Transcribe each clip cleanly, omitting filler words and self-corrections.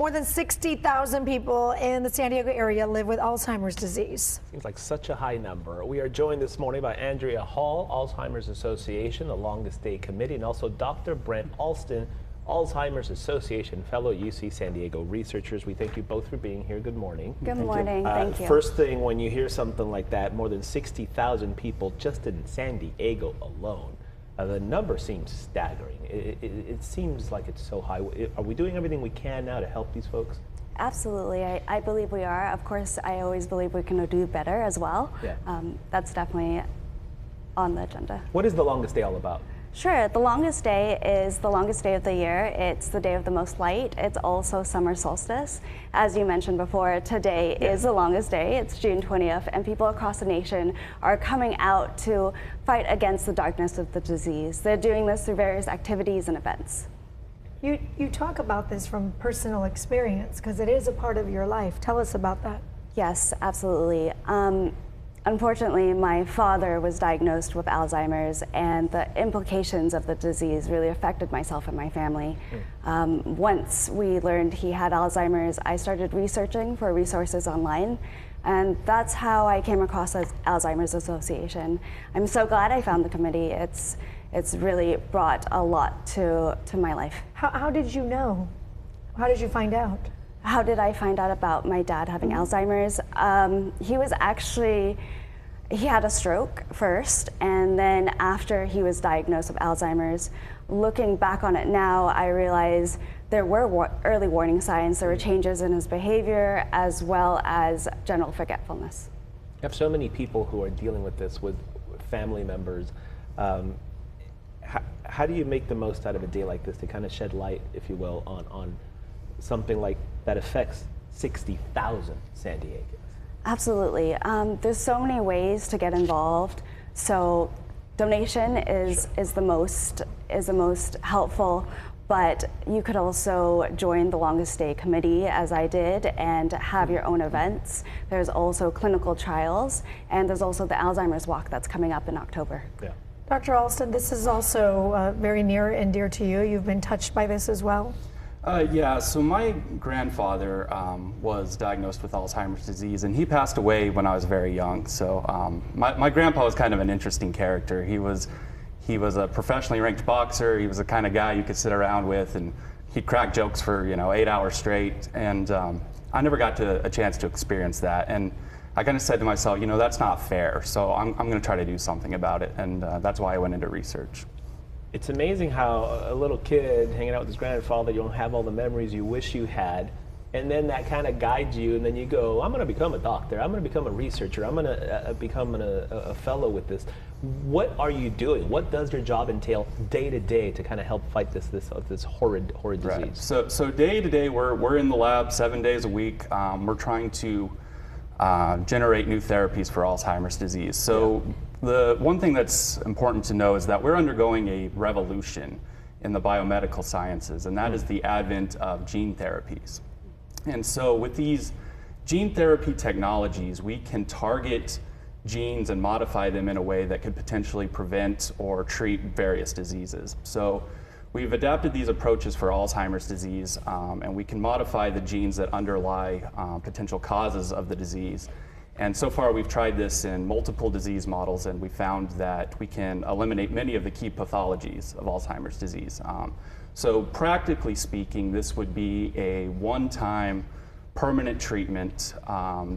More than 60,000 people in the San Diego area live with Alzheimer's disease. Seems like such a high number. We are joined this morning by Andrea Hall, Alzheimer's Association, the Longest Day Committee, and also Dr. Brent Alston, Alzheimer's Association Fellow, UC San Diego researchers. We thank you both for being here. Good morning. Good morning. Thank you. First thing, when you hear something like that, more than 60,000 people just in San Diego alone, the number seems staggering. It seems like it's so high. Are we doing everything we can now to help these folks? Absolutely. I believe we are. Of course, I always believe we can do better as well. Yeah. That's definitely on the agenda. What is the Longest Day all about? Sure. The longest day is the longest day of the year. It's the day of the most light. It's also summer solstice. As you mentioned before, today is the longest day. It's June 20th, and people across the nation are coming out to fight against the darkness of the disease. They're doing this through various activities and events. You talk about this from personal experience because it is a part of your life. Tell us about that. Yes, absolutely. Unfortunately, my father was diagnosed with Alzheimer's, and the implications of the disease really affected myself and my family. Once we learned he had Alzheimer's, I started researching for resources online, and that's how I came across Alzheimer's Association. I'm so glad I found the committee. It's really brought a lot to my life. How did you know? How did you find out? How did I find out about my dad having Alzheimer's? He had a stroke first, and then after he was diagnosed with Alzheimer's, looking back on it now, I realize there were early warning signs. There were changes in his behavior as well as general forgetfulness. You have so many people who are dealing with this with family members. How do you make the most out of a day like this to kind of shed light, if you will, on something like that affects 60,000 San Diegans? Absolutely. There's so many ways to get involved. So donation is the most helpful, but you could also join the Longest Day Committee, as I did, and have your own events. There's also clinical trials, and there's also the Alzheimer's Walk that's coming up in October. Yeah. Dr. Alston, this is also very near and dear to you. You've been touched by this as well. Yeah, so my grandfather was diagnosed with Alzheimer's disease, and he passed away when I was very young. So my grandpa was kind of an interesting character. He was a professionally ranked boxer. He was the kind of guy you could sit around with, and he'd crack jokes for 8 hours straight. And I never got a chance to experience that. And I kind of said to myself, that's not fair. So I'm going to try to do something about it, and that's why I went into research. It's amazing how a little kid hanging out with his grandfather, you don't have all the memories you wish you had, and then that kind of guides you, and then you go, I'm going to become a doctor, I'm going to become a researcher, I'm going to become a fellow with this. What are you doing? What does your job entail day to day to kind of help fight this horrid disease? Right. So day to day, we're in the lab 7 days a week. We're trying to generate new therapies for Alzheimer's disease. So. Yeah. The one thing that's important to know is that we're undergoing a revolution in the biomedical sciences, and that is the advent of gene therapies. And so with these gene therapy technologies, we can target genes and modify them in a way that could potentially prevent or treat various diseases. So we've adapted these approaches for Alzheimer's disease, and we can modify the genes that underlie potential causes of the disease. And so far, we've tried this in multiple disease models, and we found that we can eliminate many of the key pathologies of Alzheimer's disease. So practically speaking, this would be a one-time permanent treatment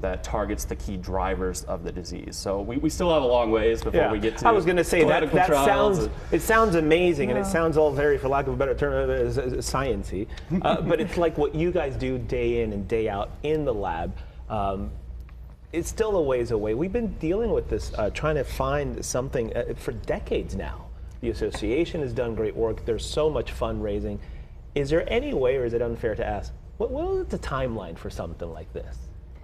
that targets the key drivers of the disease. So we still have a long ways before we get to. I was going to say that sounds amazing, and it sounds all very, for lack of a better term, sciencey. But it's like what you guys do day in and day out in the lab. It's still a ways away. We've been dealing with this, trying to find something for decades now. The association has done great work. There's so much fundraising. Is there any way, or is it unfair to ask, what is the timeline for something like this?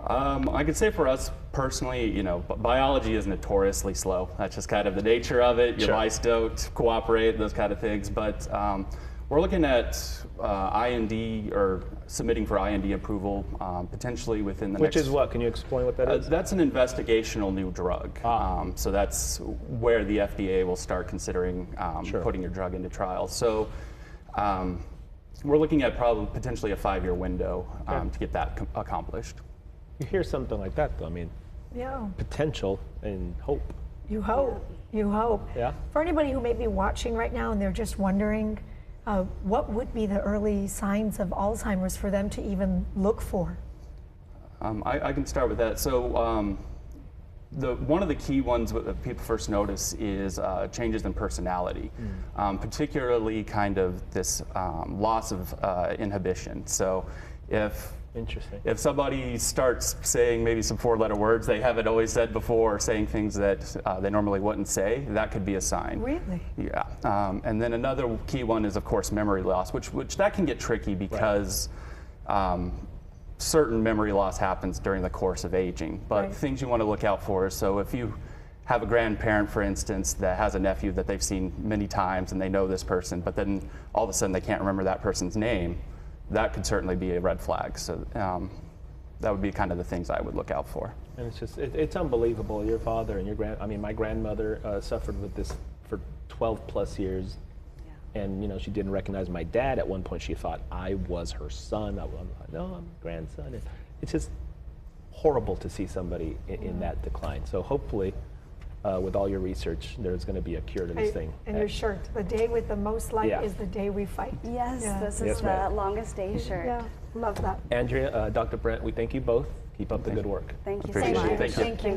I could say for us personally, biology is notoriously slow. That's just kind of the nature of it. Your mice don't cooperate, those kind of things. But we're looking at IND or submitting for IND approval potentially within the next. Which is what? Can you explain what that is? That's an investigational new drug. So that's where the FDA will start considering putting your drug into trials. So we're looking at probably potentially a 5-year window to get that accomplished. You hear something like that, though. I mean, Yeah. potential and hope. You hope. You hope. Yeah. For anybody who may be watching right now and they're just wondering, what would be the early signs of Alzheimer's for them to even look for? I can start with that. So one of the key ones that people first notice is changes in personality, particularly kind of this loss of inhibition. So Interesting. if somebody starts saying maybe some 4-letter words they haven't always said before, or saying things that they normally wouldn't say, that could be a sign. Really? Yeah. And then another key one is, of course, memory loss, which that can get tricky because certain memory loss happens during the course of aging. But Right. things you want to look out for is, so if you have a grandparent, for instance, that has a nephew that they've seen many times and they know this person, but then all of a sudden they can't remember that person's name, that could certainly be a red flag. So that would be kind of the things I would look out for. And it's just, it's unbelievable. Your father and my grandmother suffered with this for 12 plus years. And, she didn't recognize my dad. At one point, she thought I was her son. No, I'm a grandson. And it's just horrible to see somebody in that decline. So hopefully, with all your research, there's going to be a cure to this thing. And your shirt, the day with the most light Yeah. is the day we fight. Yes, Yeah. this is Yes, the ma'am. longest day shirt. Yeah, love that. Andrea, Dr. Brent, we thank you both. Keep up the good work. Thank you so Appreciate much. it. Thank you. Thank you.